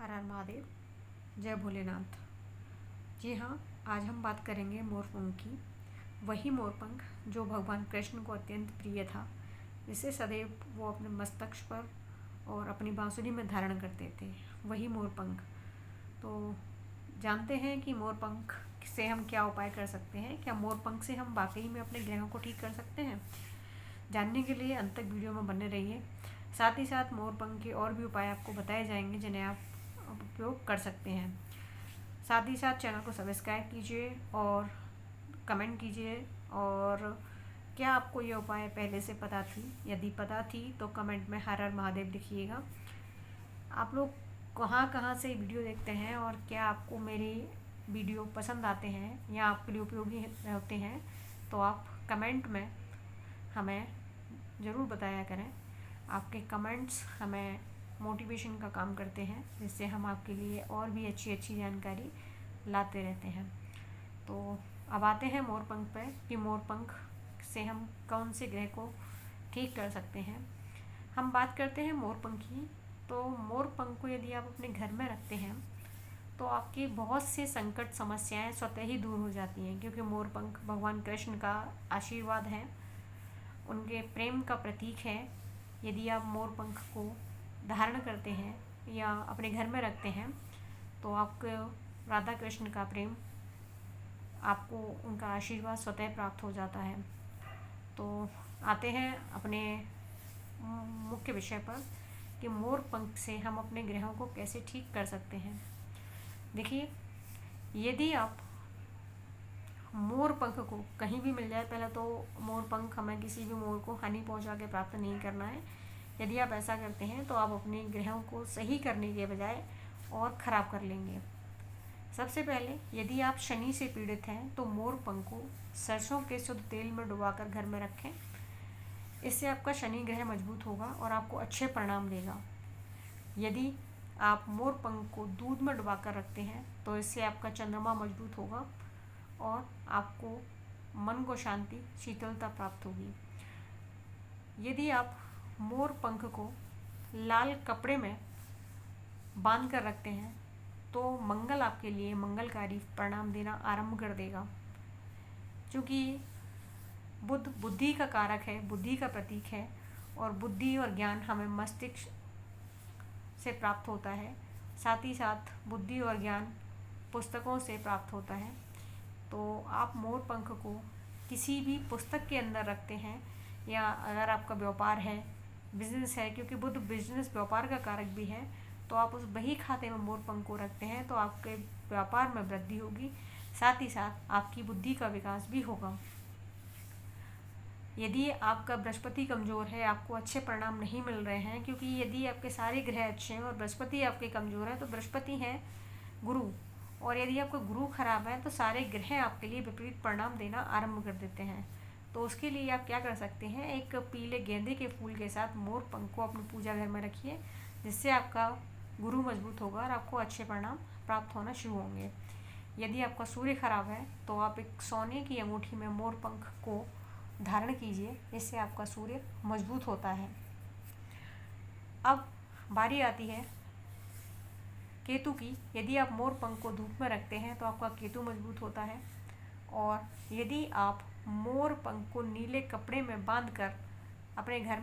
हर हर महादेव, जय भोलेनाथ। जी हाँ, आज हम बात करेंगे मोरपंख की। वही मोरपंख जो भगवान कृष्ण को अत्यंत प्रिय था, जिसे सदैव वो अपने मस्तक पर और अपनी बांसुरी में धारण करते थे। वही मोरपंख। तो जानते हैं कि मोरपंख से हम क्या उपाय कर सकते हैं। क्या मोरपंख से हम वाकई में अपने ग्रहों को ठीक कर सकते हैं? जानने के लिए अंत तक वीडियो में बने रहिए। साथ ही साथ मोरपंख के और भी उपाय आपको बताए जाएंगे जिन्हें आप उपयोग कर सकते हैं। साथ ही साथ चैनल को सब्सक्राइब कीजिए और कमेंट कीजिए। और क्या आपको ये उपाय पहले से पता थी? यदि पता थी तो कमेंट में हर हर महादेव लिखिएगा। आप लोग कहाँ कहाँ से वीडियो देखते हैं और क्या आपको मेरी वीडियो पसंद आते हैं या आपके लिए उपयोगी होते हैं, तो आप कमेंट में हमें ज़रूर बताया करें। आपके कमेंट्स हमें मोटिवेशन का काम करते हैं, जिससे हम आपके लिए और भी अच्छी अच्छी जानकारी लाते रहते हैं। तो अब आते हैं मोरपंख पे कि मोरपंख से हम कौन से ग्रह को ठीक कर सकते हैं। हम बात करते हैं मोरपंख की। तो मोरपंख को यदि आप अपने घर में रखते हैं तो आपकी बहुत से संकट समस्याएं स्वतः ही दूर हो जाती हैं, क्योंकि मोरपंख भगवान कृष्ण का आशीर्वाद है, उनके प्रेम का प्रतीक है। यदि आप मोरपंख को धारण करते हैं या अपने घर में रखते हैं तो आपको राधा कृष्ण का प्रेम, आपको उनका आशीर्वाद स्वतः प्राप्त हो जाता है। तो आते हैं अपने मुख्य विषय पर कि मोरपंख से हम अपने ग्रहों को कैसे ठीक कर सकते हैं। देखिए, यदि आप मोरपंख को कहीं भी मिल जाए, पहले तो मोरपंख हमें किसी भी मोर को हानि पहुंचा के प्राप्त नहीं करना है। यदि आप ऐसा करते हैं तो आप अपने ग्रहों को सही करने के बजाय और ख़राब कर लेंगे। सबसे पहले, यदि आप शनि से पीड़ित हैं तो मोरपंख को सरसों के शुद्ध तेल में डुबाकर घर में रखें। इससे आपका शनि ग्रह मजबूत होगा और आपको अच्छे परिणाम देगा। यदि आप मोरपंख को दूध में डुबाकर रखते हैं तो इससे आपका चंद्रमा मजबूत होगा और आपको मन को शांति, शीतलता प्राप्त होगी। यदि आप मोरपंख को लाल कपड़े में बांध कर रखते हैं तो मंगल आपके लिए मंगलकारी परिणाम देना आरंभ कर देगा। क्योंकि बुध बुद्धि का कारक है, बुद्धि का प्रतीक है, और बुद्धि और ज्ञान हमें मस्तिष्क से प्राप्त होता है। साथ ही साथ बुद्धि और ज्ञान पुस्तकों से प्राप्त होता है। तो आप मोरपंख को किसी भी पुस्तक के अंदर रखते हैं, या अगर आपका व्यापार है, बिजनेस है, क्योंकि बुध बिजनेस व्यापार का कारक भी है, तो आप उस बही खाते में मोरपंख को रखते हैं तो आपके व्यापार में वृद्धि होगी। साथ ही साथ आपकी बुद्धि का विकास भी होगा। यदि आपका बृहस्पति कमज़ोर है, आपको अच्छे परिणाम नहीं मिल रहे हैं, क्योंकि यदि आपके सारे ग्रह अच्छे हैं और बृहस्पति आपके कमज़ोर है, तो बृहस्पति हैं गुरु, और यदि आपका गुरु खराब है तो सारे ग्रह आपके लिए विपरीत परिणाम देना आरंभ कर देते हैं। तो उसके लिए आप क्या कर सकते हैं, एक पीले गेंदे के फूल के साथ मोरपंख को अपने पूजा घर में रखिए, जिससे आपका गुरु मजबूत होगा और आपको अच्छे परिणाम प्राप्त होना शुरू होंगे। यदि आपका सूर्य खराब है तो आप एक सोने की अंगूठी में मोरपंख को धारण कीजिए, इससे आपका सूर्य मजबूत होता है। अब बारी आती है केतु की। यदि आप मोरपंख को धूप में रखते हैं तो आपका केतु मजबूत होता है। और यदि आप मोरपंख को नीले कपड़े में बांधकर अपने घर में